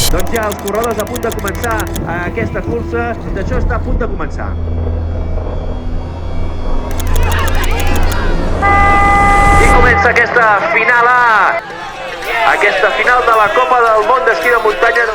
Doncs ja els corredors a punt de començar aquesta cursa, d'això està a punt de començar. I comença aquesta final A, aquesta final de la Copa del Món d'Esquí de Muntanya.